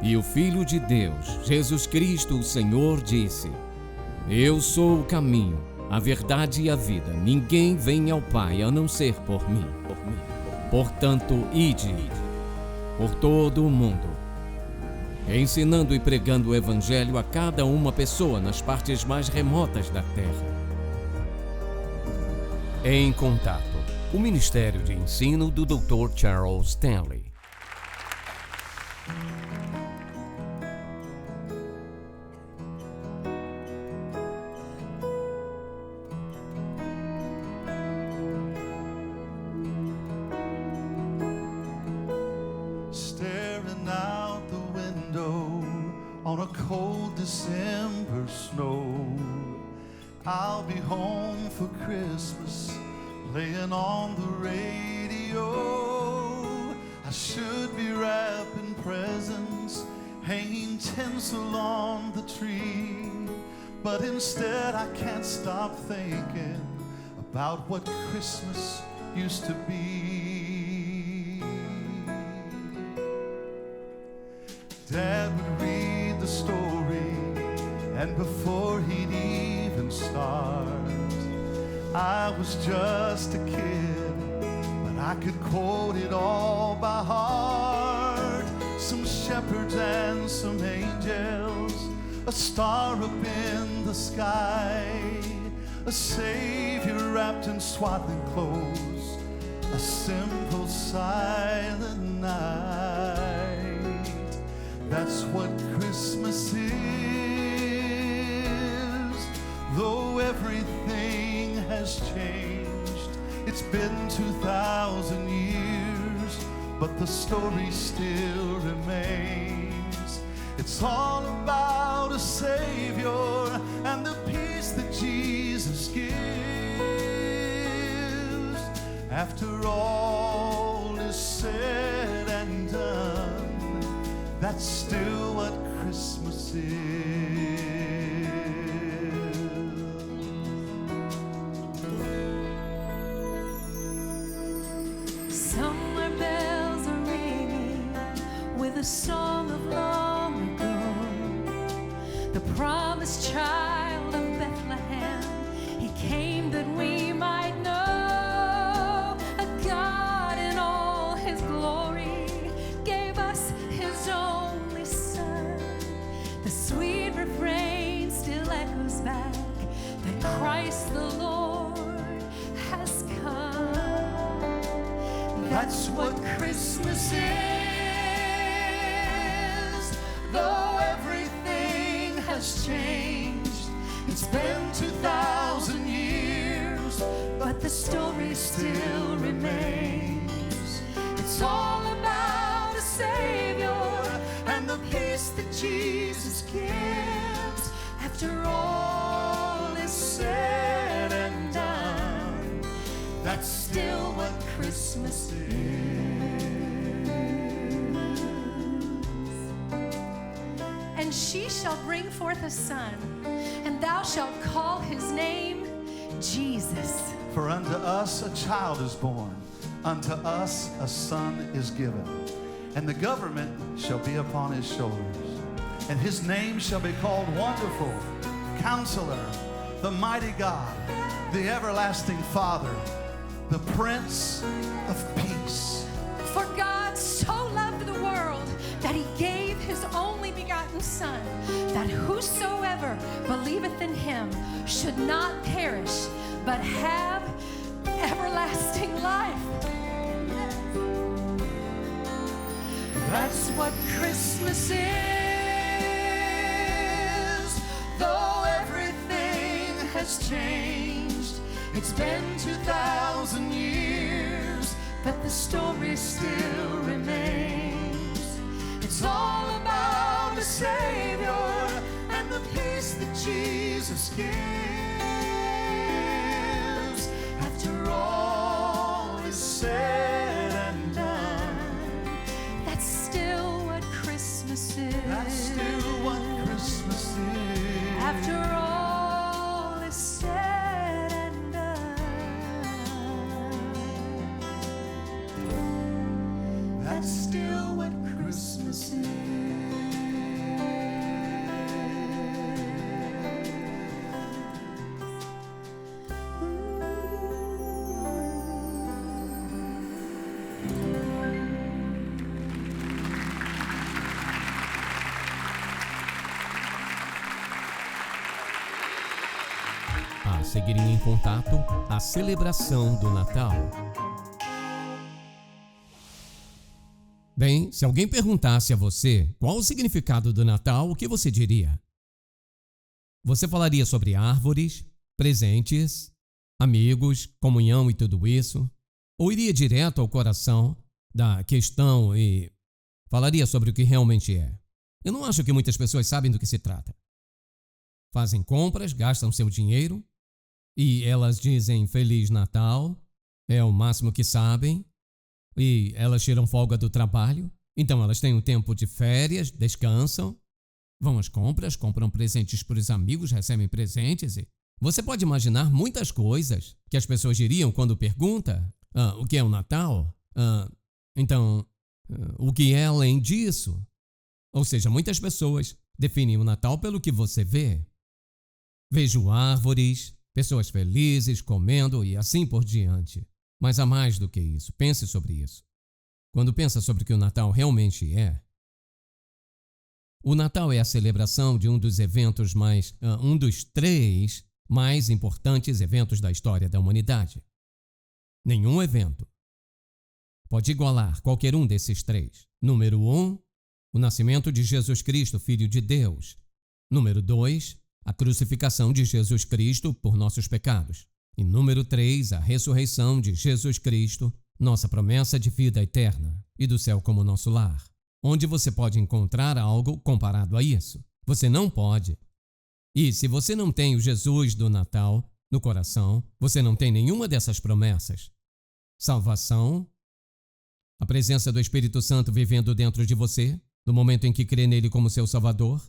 E o Filho de Deus, Jesus Cristo, o Senhor, disse: Eu sou o caminho, a verdade e a vida. Ninguém vem ao Pai a não ser por mim. Portanto, ide por todo o mundo, ensinando e pregando o Evangelho a cada uma pessoa nas partes mais remotas da terra. Em Contato, o Ministério de Ensino do Dr. Charles Stanley. Staring out the window on a cold December snow, I'll be home for Christmas, playing on the radio. I should be wrapping presents, hanging tinsel on the tree, but instead I can't stop thinking about what Christmas used to be. Dad would read the story, and before he'd even start, I was just a kid, but I could quote it all by heart. Some shepherds and some angels, a star up in the sky, a Savior wrapped in swaddling clothes, a simple silent night. That's what Christmas is, though everything has changed. It's been 2,000 years, but the story still remains. It's all about a Savior and the peace that Jesus gives. After all is said and done, that's still what Christmas is. Somewhere bells are ringing with a song of long ago. The promised child of Bethlehem, he came that we might know a God in all his glory gave us his only son. The sweet refrain still echoes back that Christ the Lord has come. That's what Christmas is, though everything has changed. It's been 2,000 years, but the story still remains. It's all about a Savior and the peace that Jesus gives. After all is said and done, that's still what Christmas is. And she shall bring forth a son, and thou shalt call his name Jesus. For unto us a child is born, unto us a son is given, and the government shall be upon his shoulders. And his name shall be called Wonderful, Counselor, the Mighty God, the Everlasting Father, the Prince of Peace. For God so loved the world that he gave his only begotten Son, that whosoever believeth in him should not perish, but have everlasting life. That's what Christmas is, though everything has changed. It's been 2,000 years, but the story still remains. It's all about a Savior and the peace that Jesus gives. After all is said and done, that's still what Christmas is. That's still what Christmas is. After all is said and done, That's still what Christmas is. A seguir em contato, a celebração do Natal. Bem, se alguém perguntasse a você qual o significado do Natal, o que você diria? Você falaria sobre árvores, presentes, amigos, comunhão e tudo isso? Ou iria direto ao coração da questão e falaria sobre o que realmente é? Eu não acho que muitas pessoas sabem do que se trata. Fazem compras, gastam seu dinheiro e elas dizem Feliz Natal, é o máximo que sabem, e elas tiram folga do trabalho, então elas têm um tempo de férias, descansam, vão às compras, compram presentes para os amigos, recebem presentes. E você pode imaginar muitas coisas que as pessoas diriam quando pergunta o que é o Natal? O que é além disso? Ou seja, muitas pessoas definem o Natal pelo que você vê. Vejo árvores, pessoas felizes, comendo e assim por diante. Mas há mais do que isso. Pense sobre isso. Quando pensa sobre o que o Natal realmente é, o Natal é a celebração de um dos dos 3 mais importantes eventos da história da humanidade. Nenhum evento pode igualar qualquer um desses 3. Número 1, o nascimento de Jesus Cristo, Filho de Deus. Número 2, a crucificação de Jesus Cristo por nossos pecados. E número 3, a ressurreição de Jesus Cristo, nossa promessa de vida eterna e do céu como nosso lar. Onde você pode encontrar algo comparado a isso? Você não pode. E se você não tem o Jesus do Natal no coração, você não tem nenhuma dessas promessas. Salvação, a presença do Espírito Santo vivendo dentro de você, no momento em que crê nele como seu Salvador,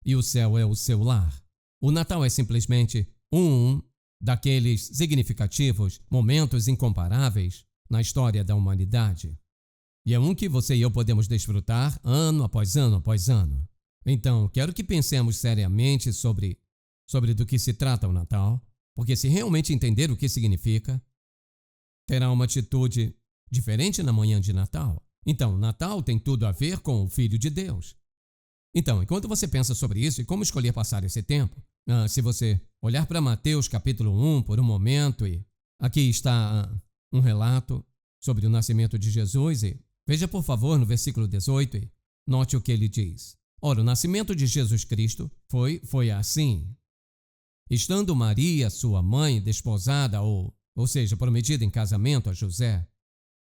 e o céu é o seu lar. O Natal é simplesmente um daqueles significativos momentos incomparáveis na história da humanidade. E é um que você e eu podemos desfrutar ano após ano após ano. Então, quero que pensemos seriamente sobre do que se trata o Natal, porque se realmente entender o que significa, terá uma atitude diferente na manhã de Natal. Então, Natal tem tudo a ver com o Filho de Deus. Então, enquanto você pensa sobre isso e como escolher passar esse tempo, se você olhar para Mateus capítulo 1 por um momento, e aqui está um relato sobre o nascimento de Jesus, e veja por favor no versículo 18, e note o que ele diz. Ora, o nascimento de Jesus Cristo foi assim. Estando Maria, sua mãe, desposada, ou seja, prometida em casamento a José,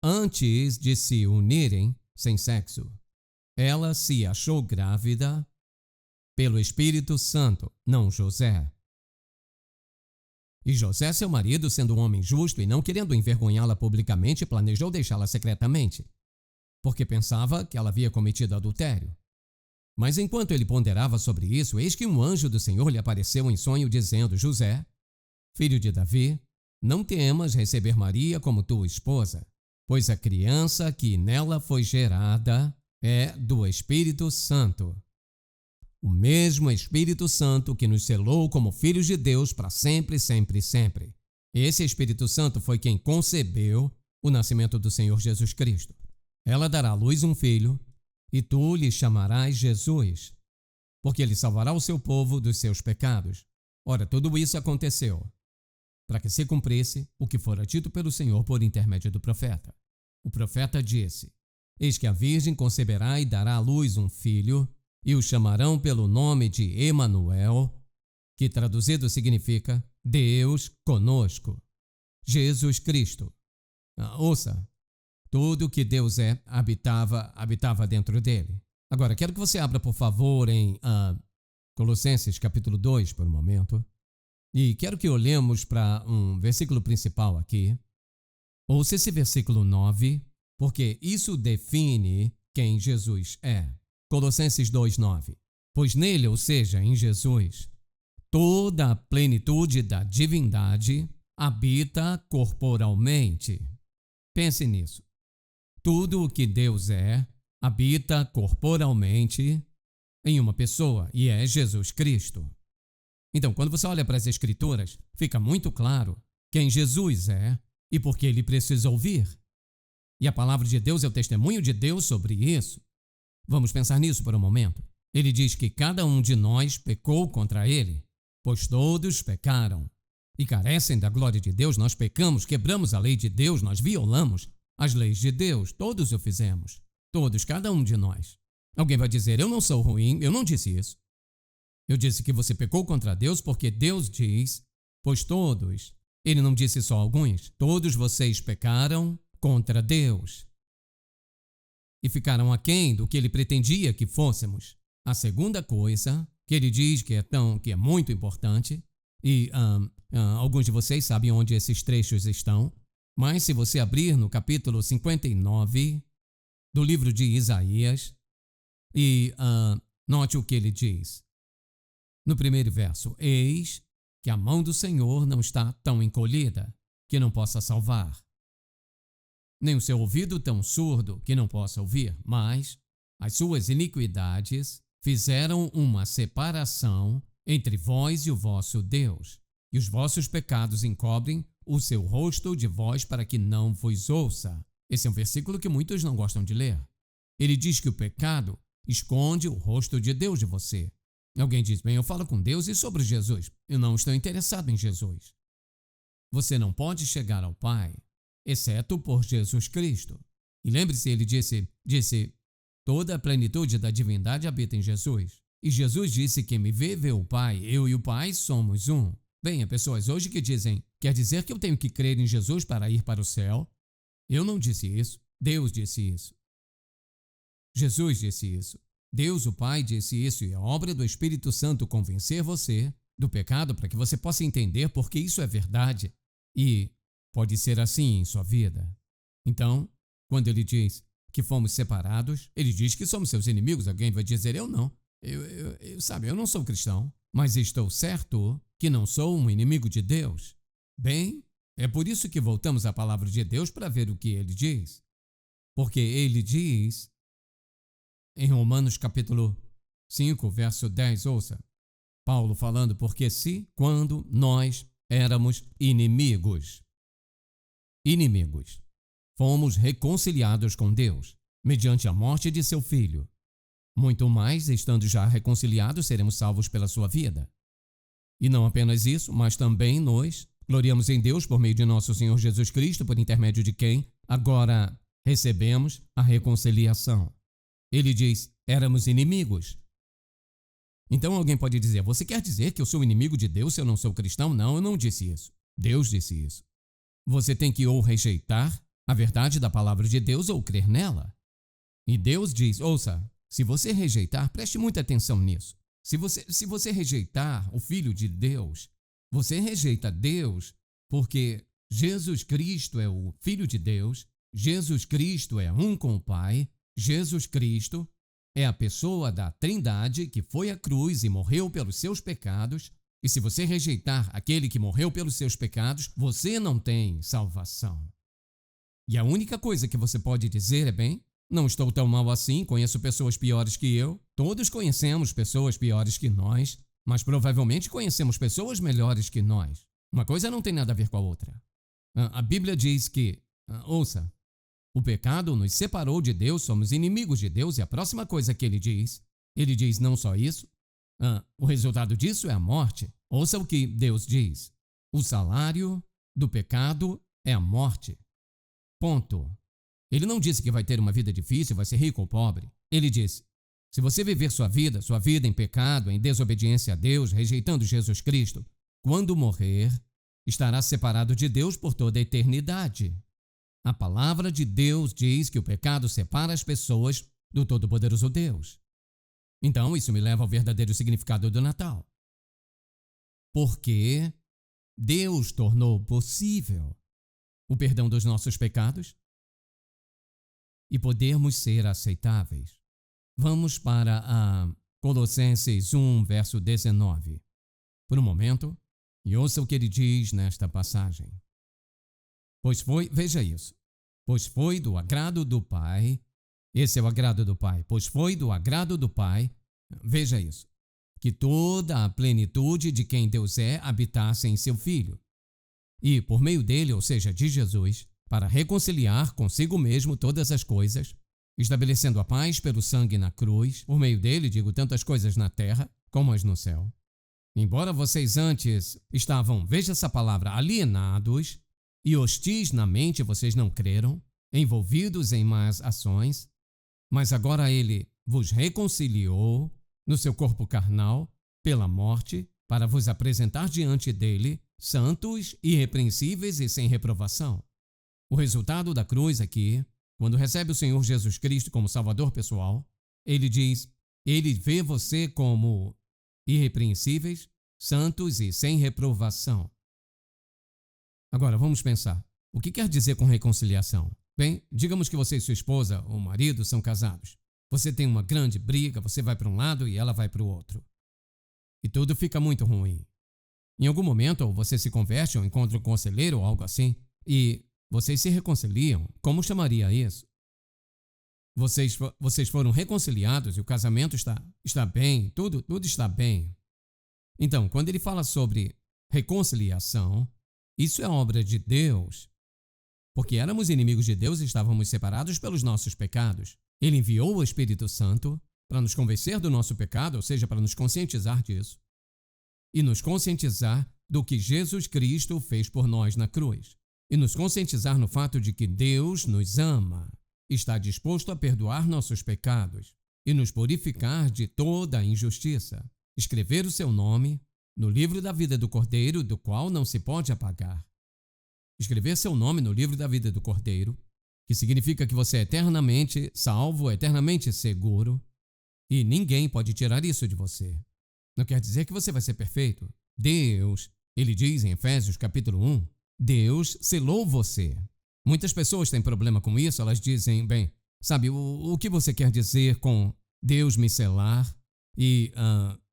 antes de se unirem sem sexo, ela se achou grávida pelo Espírito Santo, não José. E José, seu marido, sendo um homem justo e não querendo envergonhá-la publicamente, planejou deixá-la secretamente, porque pensava que ela havia cometido adultério. Mas enquanto ele ponderava sobre isso, eis que um anjo do Senhor lhe apareceu em sonho, dizendo: José, filho de Davi, não temas receber Maria como tua esposa, pois a criança que nela foi gerada é do Espírito Santo. O mesmo Espírito Santo que nos selou como filhos de Deus para sempre, sempre, sempre. Esse Espírito Santo foi quem concebeu o nascimento do Senhor Jesus Cristo. Ela dará à luz um filho, e tu lhe chamarás Jesus, porque ele salvará o seu povo dos seus pecados. Ora, tudo isso aconteceu para que se cumprisse o que fora dito pelo Senhor por intermédio do profeta. O profeta disse: Eis que a virgem conceberá e dará à luz um filho, e o chamarão pelo nome de Emanuel, que traduzido significa Deus conosco. Jesus Cristo. Ouça, tudo que Deus é habitava dentro dele. Agora, quero que você abra, por favor, em Colossenses capítulo 2, por um momento. E quero que olhemos para um versículo principal aqui. Ouça esse versículo 9, porque isso define quem Jesus é. Colossenses 2:9. Pois nele, ou seja, em Jesus, toda a plenitude da divindade habita corporalmente. Pense nisso. Tudo o que Deus é habita corporalmente em uma pessoa, e é Jesus Cristo. Então, quando você olha para as Escrituras, fica muito claro quem Jesus é e por que ele precisa ouvir. E a palavra de Deus é o testemunho de Deus sobre isso. Vamos pensar nisso por um momento. Ele diz que cada um de nós pecou contra ele, pois todos pecaram e carecem da glória de Deus. Nós pecamos, quebramos a lei de Deus, nós violamos as leis de Deus. Todos o fizemos. Todos, cada um de nós. Alguém vai dizer, eu não sou ruim, eu não disse isso. Eu disse que você pecou contra Deus porque Deus diz, pois todos, ele não disse só alguns, todos vocês pecaram contra Deus e ficaram aquém do que ele pretendia que fôssemos. A segunda coisa que ele diz que é muito importante, e alguns de vocês sabem onde esses trechos estão, mas se você abrir no capítulo 59 do livro de Isaías, e note o que ele diz. No primeiro verso, eis que a mão do Senhor não está tão encolhida que não possa salvar, nem o seu ouvido tão surdo que não possa ouvir, mas as suas iniquidades fizeram uma separação entre vós e o vosso Deus, e os vossos pecados encobrem o seu rosto de vós para que não vos ouça. Esse é um versículo que muitos não gostam de ler. Ele diz que o pecado esconde o rosto de Deus de você. Alguém diz, bem, eu falo com Deus e sobre Jesus. Eu não estou interessado em Jesus. Você não pode chegar ao Pai, exceto por Jesus Cristo. E lembre-se, ele disse, toda a plenitude da divindade habita em Jesus. E Jesus disse, quem me vê, vê o Pai. Eu e o Pai somos um. Bem, há pessoas hoje que dizem, quer dizer que eu tenho que crer em Jesus para ir para o céu? Eu não disse isso. Deus disse isso. Jesus disse isso. Deus, o Pai, disse isso, e a obra do Espírito Santo convencer você do pecado para que você possa entender porque isso é verdade e pode ser assim em sua vida. Então, quando ele diz que fomos separados, ele diz que somos seus inimigos. Alguém vai dizer, eu não. Eu não sou cristão, mas estou certo que não sou um inimigo de Deus. Bem, é por isso que voltamos à palavra de Deus para ver o que ele diz. Porque ele diz, em Romanos capítulo 5, verso 10, ouça, Paulo falando, porque quando nós éramos inimigos, fomos reconciliados com Deus, mediante a morte de seu Filho. Muito mais, estando já reconciliados, seremos salvos pela sua vida. E não apenas isso, mas também nós gloriamos em Deus por meio de nosso Senhor Jesus Cristo, por intermédio de quem agora recebemos a reconciliação. Ele diz, éramos inimigos. Então alguém pode dizer, você quer dizer que eu sou inimigo de Deus se eu não sou cristão? Não, eu não disse isso. Deus disse isso. Você tem que ou rejeitar a verdade da palavra de Deus ou crer nela. E Deus diz, ouça, se você rejeitar, preste muita atenção nisso. Se você rejeitar o Filho de Deus, você rejeita Deus porque Jesus Cristo é o Filho de Deus, Jesus Cristo é um com o Pai, Jesus Cristo é a pessoa da Trindade que foi à cruz e morreu pelos seus pecados. E se você rejeitar aquele que morreu pelos seus pecados, você não tem salvação. E a única coisa que você pode dizer é, bem, não estou tão mal assim, conheço pessoas piores que eu. Todos conhecemos pessoas piores que nós, mas provavelmente conhecemos pessoas melhores que nós. Uma coisa não tem nada a ver com a outra. A Bíblia diz que, ouça, o pecado nos separou de Deus, somos inimigos de Deus, e a próxima coisa que ele diz não só isso, o resultado disso é a morte. Ouça o que Deus diz. O salário do pecado é a morte. Ponto. Ele não disse que vai ter uma vida difícil, vai ser rico ou pobre. Ele disse, se você viver sua vida em pecado, em desobediência a Deus, rejeitando Jesus Cristo, quando morrer, estará separado de Deus por toda a eternidade. A palavra de Deus diz que o pecado separa as pessoas do Todo-Poderoso Deus. Então, isso me leva ao verdadeiro significado do Natal. Porque Deus tornou possível o perdão dos nossos pecados e podermos ser aceitáveis. Vamos para a Colossenses 1, verso 19. Por um momento, e ouça o que ele diz nesta passagem. Veja isso, pois foi do agrado do Pai. Esse é o agrado do Pai, pois foi do agrado do Pai. Veja isso. Que toda a plenitude de quem Deus é habitasse em seu Filho. E, por meio dele, ou seja, de Jesus, para reconciliar consigo mesmo todas as coisas, estabelecendo a paz pelo sangue na cruz, por meio dele, digo, tantas coisas na terra como as no céu. Embora vocês antes estavam, veja essa palavra, alienados e hostis na mente, vocês não creram, envolvidos em más ações, mas agora ele vos reconciliou no seu corpo carnal, pela morte, para vos apresentar diante dele, santos, irrepreensíveis e sem reprovação. O resultado da cruz aqui, quando recebe o Senhor Jesus Cristo como Salvador pessoal, ele diz, ele vê você como irrepreensíveis, santos e sem reprovação. Agora, vamos pensar. O que quer dizer com reconciliação? Bem, digamos que você e sua esposa ou marido são casados. Você tem uma grande briga, você vai para um lado e ela vai para o outro. E tudo fica muito ruim. Em algum momento, ou você se converte ou encontra um conselheiro ou algo assim, e vocês se reconciliam. Como chamaria isso? Vocês foram reconciliados e o casamento está bem, tudo está bem. Então, quando ele fala sobre reconciliação, isso é obra de Deus. Porque éramos inimigos de Deus e estávamos separados pelos nossos pecados. Ele enviou o Espírito Santo para nos convencer do nosso pecado, ou seja, para nos conscientizar disso, e nos conscientizar do que Jesus Cristo fez por nós na cruz, e nos conscientizar no fato de que Deus nos ama, está disposto a perdoar nossos pecados e nos purificar de toda a injustiça, escrever o seu nome no livro da vida do Cordeiro, do qual não se pode apagar. Escrever seu nome no livro da vida do Cordeiro, que significa que você é eternamente salvo, eternamente seguro, e ninguém pode tirar isso de você. Não quer dizer que você vai ser perfeito. Deus, ele diz em Efésios capítulo 1, Deus selou você. Muitas pessoas têm problema com isso, elas dizem, bem, sabe, o que você quer dizer com Deus me selar? E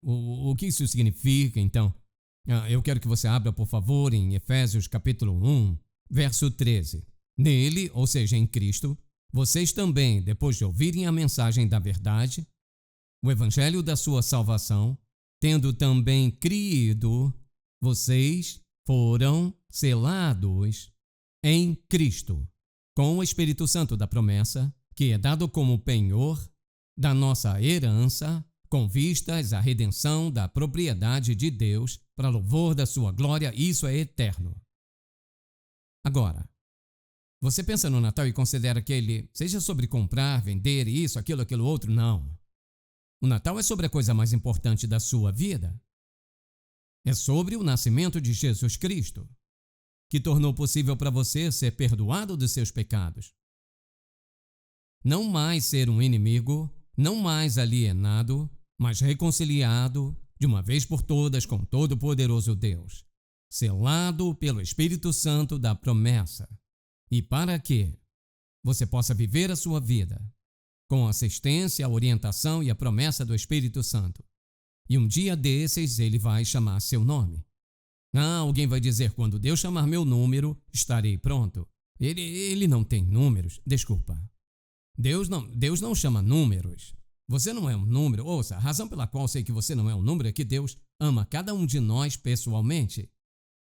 o que isso significa, então? Eu quero que você abra, por favor, em Efésios capítulo 1, verso 13. Nele, ou seja, em Cristo, vocês também, depois de ouvirem a mensagem da verdade, o evangelho da sua salvação, tendo também crido, vocês foram selados em Cristo, com o Espírito Santo da promessa, que é dado como penhor da nossa herança, com vistas à redenção da propriedade de Deus, para louvor da sua glória, isso é eterno. Agora, você pensa no Natal e considera que ele seja sobre comprar, vender, isso, aquilo outro? Não. O Natal é sobre a coisa mais importante da sua vida. É sobre o nascimento de Jesus Cristo, que tornou possível para você ser perdoado dos seus pecados. Não mais ser um inimigo, não mais alienado, mas reconciliado de uma vez por todas com todo-poderoso Deus, selado pelo Espírito Santo da promessa. E para que você possa viver a sua vida com a assistência, a orientação e a promessa do Espírito Santo. E um dia desses ele vai chamar seu nome. Alguém vai dizer, quando Deus chamar meu número, estarei pronto. Ele não tem números, desculpa. Deus não chama números. Você não é um número. Ouça, a razão pela qual sei que você não é um número é que Deus ama cada um de nós pessoalmente.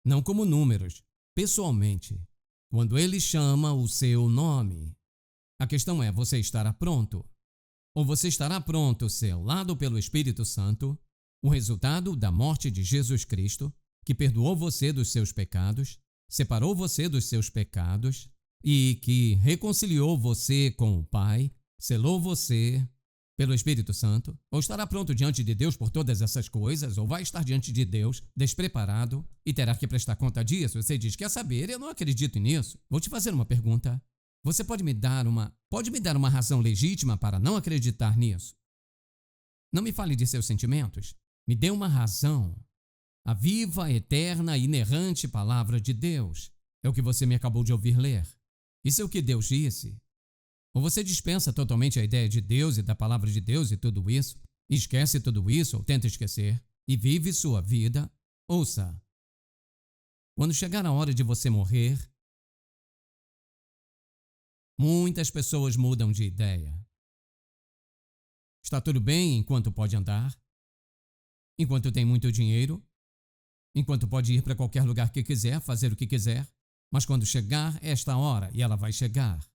Não como números, pessoalmente. Quando ele chama o seu nome. A questão é, você estará pronto? Ou você estará pronto, selado pelo Espírito Santo, o resultado da morte de Jesus Cristo, que perdoou você dos seus pecados, separou você dos seus pecados e que reconciliou você com o Pai, selou você pelo Espírito Santo? Ou estará pronto diante de Deus por todas essas coisas, ou vai estar diante de Deus despreparado e terá que prestar conta disso? Você diz, quer saber? Eu não acredito nisso. Vou te fazer uma pergunta. Você pode me dar uma razão legítima para não acreditar nisso? Não me fale de seus sentimentos. Me dê uma razão. A viva, eterna, inerrante palavra de Deus é o que você me acabou de ouvir ler. Isso é o que Deus disse. Ou você dispensa totalmente a ideia de Deus e da palavra de Deus e tudo isso, e esquece tudo isso ou tenta esquecer, e vive sua vida. Ouça, quando chegar a hora de você morrer, Muitas pessoas mudam de ideia. Está tudo bem enquanto pode andar, enquanto tem muito dinheiro, enquanto pode ir para qualquer lugar que quiser, fazer o que quiser, mas quando chegar esta hora, e ela vai chegar,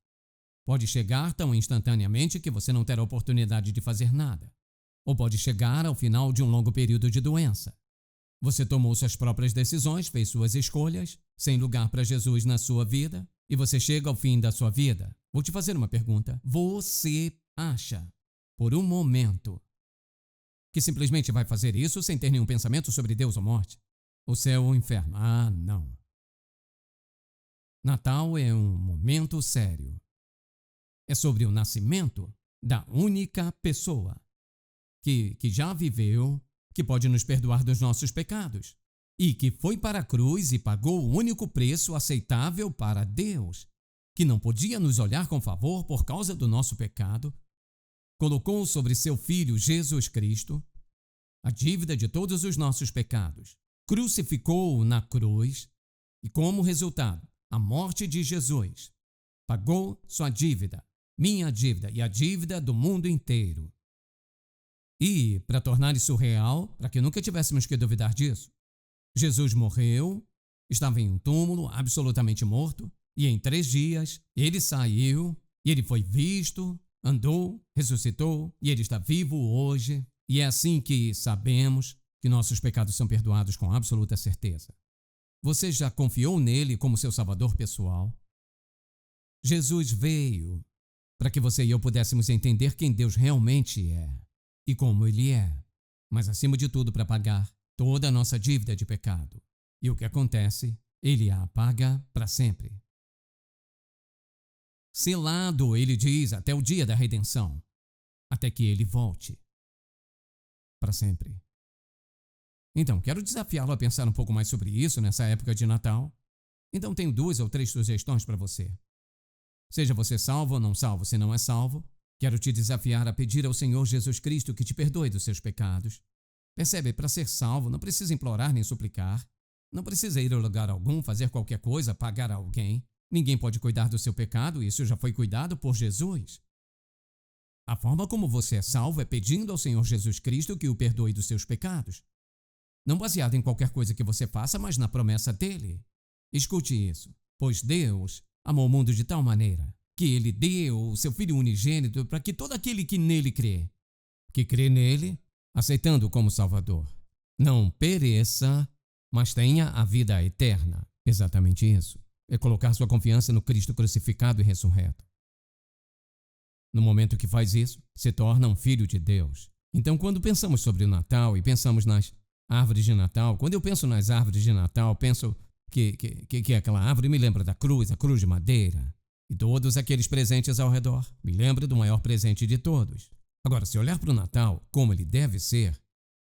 pode chegar tão instantaneamente que você não terá oportunidade de fazer nada. Ou pode chegar ao final de um longo período de doença. Você tomou suas próprias decisões, fez suas escolhas, sem lugar para Jesus na sua vida, e você chega ao fim da sua vida. Vou te fazer uma pergunta. Você acha, por um momento, que simplesmente vai fazer isso sem ter nenhum pensamento sobre Deus ou morte? O céu ou o inferno? Ah, não. Natal é um momento sério. É sobre o nascimento da única pessoa que já viveu, que pode nos perdoar dos nossos pecados e que foi para a cruz e pagou o único preço aceitável para Deus, que não podia nos olhar com favor por causa do nosso pecado, colocou sobre seu Filho Jesus Cristo a dívida de todos os nossos pecados, crucificou-o na cruz e, como resultado, a morte de Jesus pagou sua dívida, minha dívida e a dívida do mundo inteiro. E, para tornar isso real, para que nunca tivéssemos que duvidar disso, Jesus morreu, estava em um túmulo, absolutamente morto, e em 3 dias ele saiu, e ele foi visto, andou, ressuscitou, e ele está vivo hoje. E é assim que sabemos que nossos pecados são perdoados com absoluta certeza. Você já confiou nele como seu salvador pessoal? Jesus veio para que você e eu pudéssemos entender quem Deus realmente é e como Ele é, mas acima de tudo para pagar toda a nossa dívida de pecado. E o que acontece? Ele a paga para sempre. Selado, ele diz, até o dia da redenção, até que Ele volte para sempre. Então, quero desafiá-lo a pensar um pouco mais sobre isso nessa época de Natal. Então, tenho 2 ou 3 sugestões para você. Seja você salvo ou não salvo, se não é salvo, quero te desafiar a pedir ao Senhor Jesus Cristo que te perdoe dos seus pecados. Percebe, para ser salvo, não precisa implorar nem suplicar, não precisa ir a lugar algum, fazer qualquer coisa, pagar a alguém. Ninguém pode cuidar do seu pecado, isso já foi cuidado por Jesus. A forma como você é salvo é pedindo ao Senhor Jesus Cristo que o perdoe dos seus pecados. Não baseado em qualquer coisa que você faça, mas na promessa dele. Escute isso. Pois Deus amou o mundo de tal maneira que Ele deu o seu Filho unigênito para que todo aquele que nele crê, aceitando-o como Salvador, não pereça, mas tenha a vida eterna. Exatamente isso. É colocar sua confiança no Cristo crucificado e ressurreto. No momento que faz isso, se torna um filho de Deus. Então, quando pensamos sobre o Natal e pensamos nas árvores de Natal, quando eu penso nas árvores de Natal, penso que aquela árvore me lembra da cruz, a cruz de madeira, e todos aqueles presentes ao redor. Me lembra do maior presente de todos. Agora, se olhar para o Natal como ele deve ser,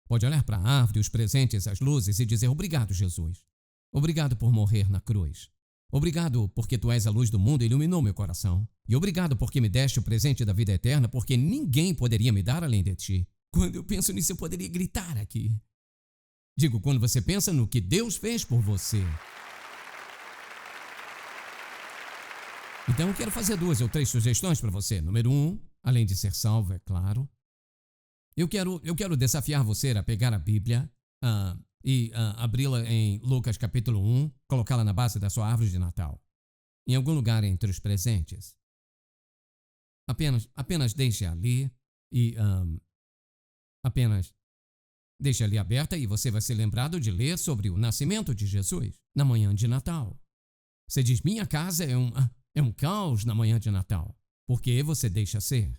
pode olhar para a árvore, os presentes, as luzes e dizer: obrigado, Jesus. Obrigado por morrer na cruz. Obrigado porque tu és a luz do mundo e iluminou meu coração. E obrigado porque me deste o presente da vida eterna, porque ninguém poderia me dar além de ti. Quando eu penso nisso, eu poderia gritar aqui. Digo, quando você pensa no que Deus fez por você. Então eu quero fazer 2 ou 3 sugestões para você. Número 1, além de ser salvo, é claro, eu quero desafiar você a pegar a Bíblia e abri-la em Lucas capítulo 1, colocá-la na base da sua árvore de Natal, em algum lugar entre os presentes. Apenas deixe ali e apenas deixe ali aberta e você vai ser lembrado de ler sobre o nascimento de Jesus na manhã de Natal. Você diz: minha casa é um caos na manhã de Natal. Por que você deixa ser?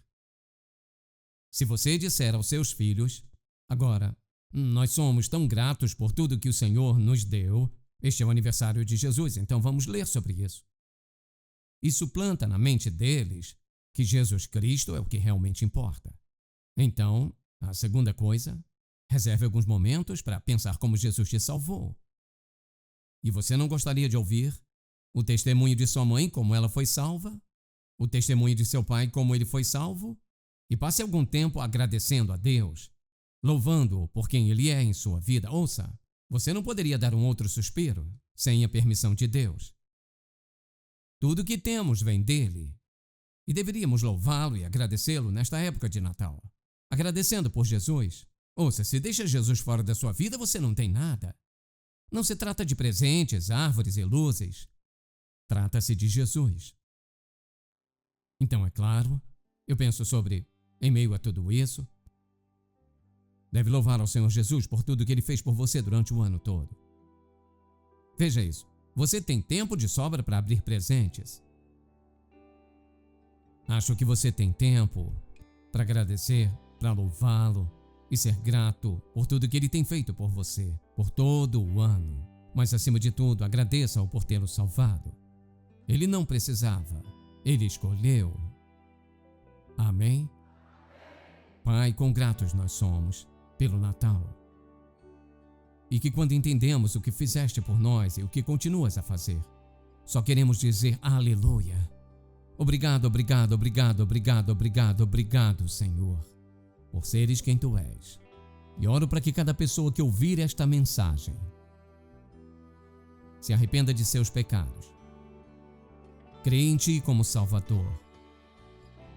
Se você disser aos seus filhos: agora, nós somos tão gratos por tudo que o Senhor nos deu, este é o aniversário de Jesus, então vamos ler sobre isso. Isso planta na mente deles que Jesus Cristo é o que realmente importa. Então, a segunda coisa, reserve alguns momentos para pensar como Jesus te salvou. E você não gostaria de ouvir o testemunho de sua mãe, como ela foi salva? O testemunho de seu pai, como ele foi salvo? E passe algum tempo agradecendo a Deus, louvando-o por quem ele é em sua vida. Ouça, você não poderia dar um outro suspiro sem a permissão de Deus. Tudo que temos vem dele. E deveríamos louvá-lo e agradecê-lo nesta época de Natal. Agradecendo por Jesus. Ouça, se deixa Jesus fora da sua vida, você não tem nada. Não se trata de presentes, árvores e luzes. Trata-se de Jesus. Então, é claro, eu penso sobre, em meio a tudo isso, deve louvar ao Senhor Jesus por tudo que Ele fez por você durante o ano todo. Veja isso. Você tem tempo de sobra para abrir presentes. Acho que você tem tempo para agradecer, para louvá-lo e ser grato por tudo que Ele tem feito por você, por todo o ano. Mas, acima de tudo, agradeça-o por tê-lo salvado. Ele não precisava, Ele escolheu. Amém? Pai, quão gratos nós somos pelo Natal. E que quando entendemos o que fizeste por nós e o que continuas a fazer, só queremos dizer aleluia. Obrigado, obrigado, obrigado, obrigado, obrigado, obrigado, Senhor, por seres quem Tu és. E oro para que cada pessoa que ouvir esta mensagem se arrependa de seus pecados, creia em Ti como Salvador,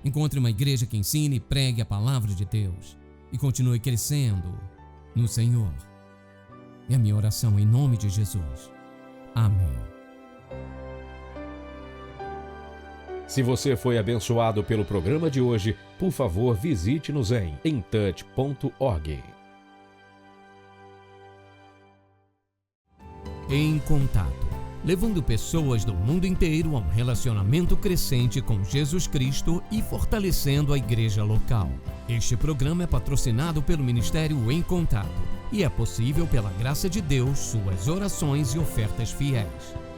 encontre uma igreja que ensine e pregue a palavra de Deus e continue crescendo no Senhor. É a minha oração em nome de Jesus. Amém. Se você foi abençoado pelo programa de hoje, por favor, visite-nos em intouch.org. Em Contato, levando pessoas do mundo inteiro a um relacionamento crescente com Jesus Cristo e fortalecendo a igreja local. Este programa é patrocinado pelo Ministério Em Contato e é possível pela graça de Deus, suas orações e ofertas fiéis.